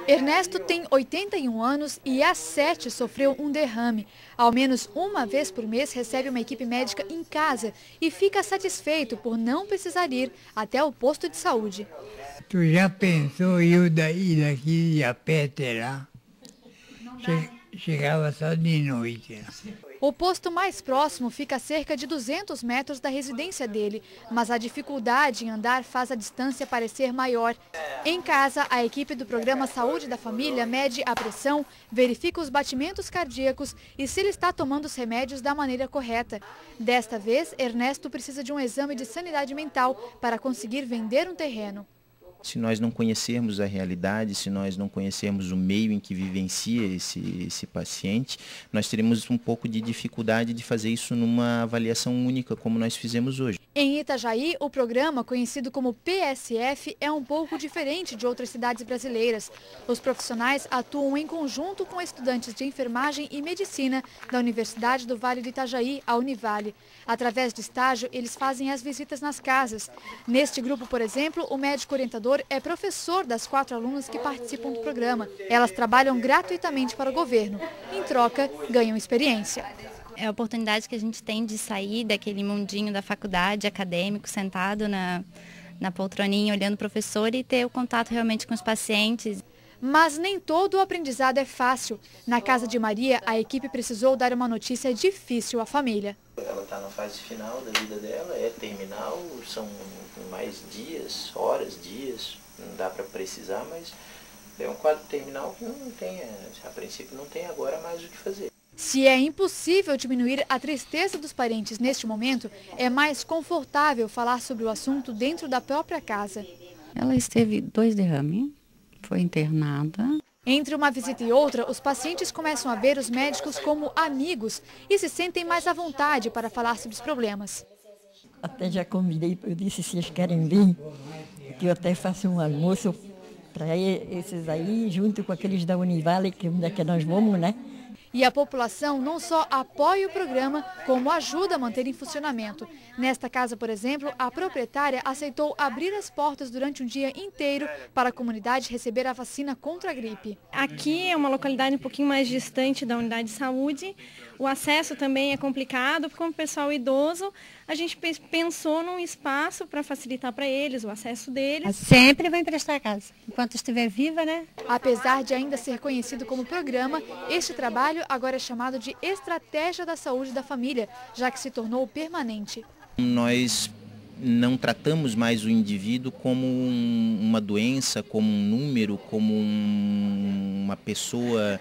Ernesto tem 81 anos e há 7 sofreu um derrame. Ao menos uma vez por mês recebe uma equipe médica em casa e fica satisfeito por não precisar ir até o posto de saúde. Tu já pensou eu daqui a pé até lá? Chegava só de noite. O posto mais próximo fica a cerca de 200 metros da residência dele, mas a dificuldade em andar faz a distância parecer maior. Em casa, a equipe do programa Saúde da Família mede a pressão, verifica os batimentos cardíacos e se ele está tomando os remédios da maneira correta. Desta vez, Ernesto precisa de um exame de sanidade mental para conseguir vender um terreno. Se nós não conhecermos a realidade, se nós não conhecermos o meio em que vivencia esse paciente, nós teremos um pouco de dificuldade de fazer isso numa avaliação única, como nós fizemos hoje. Em Itajaí, o programa, conhecido como PSF, é um pouco diferente de outras cidades brasileiras. Os profissionais atuam em conjunto com estudantes de enfermagem e medicina da Universidade do Vale do Itajaí, a Univale. Através de estágio, eles fazem as visitas nas casas. Neste grupo, por exemplo, o médico orientador é professor das 4 alunas que participam do programa. Elas trabalham gratuitamente para o governo. Em troca, ganham experiência. É a oportunidade que a gente tem de sair daquele mundinho da faculdade acadêmico, sentado na poltroninha, olhando o professor e ter o contato realmente com os pacientes. Mas nem todo o aprendizado é fácil. Na casa de Maria, a equipe precisou dar uma notícia difícil à família. Ela está na fase final da vida dela, é terminal, são mais dias, horas, dias, não dá para precisar, mas é um quadro terminal que não tem, a princípio não tem agora mais o que fazer. Se é impossível diminuir a tristeza dos parentes neste momento, é mais confortável falar sobre o assunto dentro da própria casa. Ela teve 2 derrames, foi internada. Entre uma visita e outra, os pacientes começam a ver os médicos como amigos e se sentem mais à vontade para falar sobre os problemas. Até já convidei, eu disse se eles querem vir, que eu até faço um almoço para esses aí, junto com aqueles da Univale, que onde é que nós vamos, né? E a população não só apoia o programa, como ajuda a manter em funcionamento. Nesta casa, por exemplo, a proprietária aceitou abrir as portas durante um dia inteiro para a comunidade receber a vacina contra a gripe. Aqui é uma localidade um pouquinho mais distante da unidade de saúde. O acesso também é complicado, como pessoal idoso, a gente pensou num espaço para facilitar para eles o acesso deles. Sempre vai emprestar a casa, enquanto estiver viva, né? Apesar de ainda ser conhecido como programa, este trabalho agora é chamado de Estratégia da Saúde da Família, já que se tornou permanente. Nós não tratamos mais o indivíduo como uma doença, como um número, como uma pessoa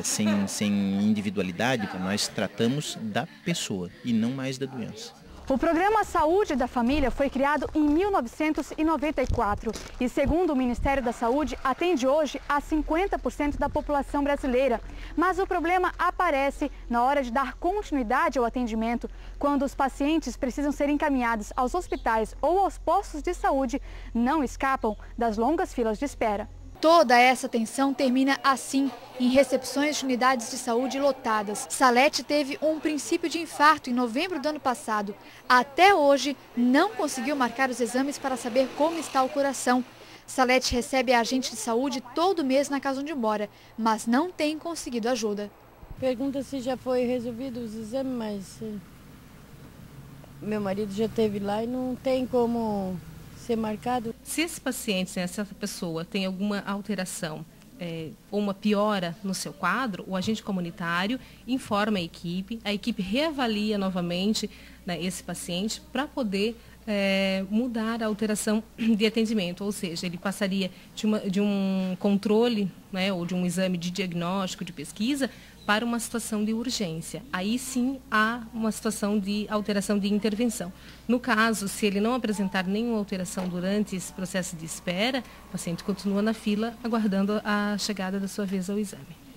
sem individualidade. Nós tratamos da pessoa e não mais da doença. O programa Saúde da Família foi criado em 1994 e, segundo o Ministério da Saúde, atende hoje a 50% da população brasileira. Mas o problema aparece na hora de dar continuidade ao atendimento, quando os pacientes precisam ser encaminhados aos hospitais ou aos postos de saúde, não escapam das longas filas de espera. Toda essa tensão termina assim, em recepções de unidades de saúde lotadas. Salete teve um princípio de infarto em novembro do ano passado. Até hoje, não conseguiu marcar os exames para saber como está o coração. Salete recebe a agente de saúde todo mês na casa onde mora, mas não tem conseguido ajuda. Pergunta se já foi resolvido os exames, mas meu marido já esteve lá e não tem como ser marcado. Se esse paciente, se essa pessoa tem alguma alteração ou uma piora no seu quadro, o agente comunitário informa a equipe reavalia novamente, né, esse paciente para poder mudar a alteração de atendimento, ou seja, ele passaria de um controle, né, ou de um exame de diagnóstico, de pesquisa, para uma situação de urgência. Aí sim há uma situação de alteração de intervenção. No caso, se ele não apresentar nenhuma alteração durante esse processo de espera, o paciente continua na fila aguardando a chegada da sua vez ao exame.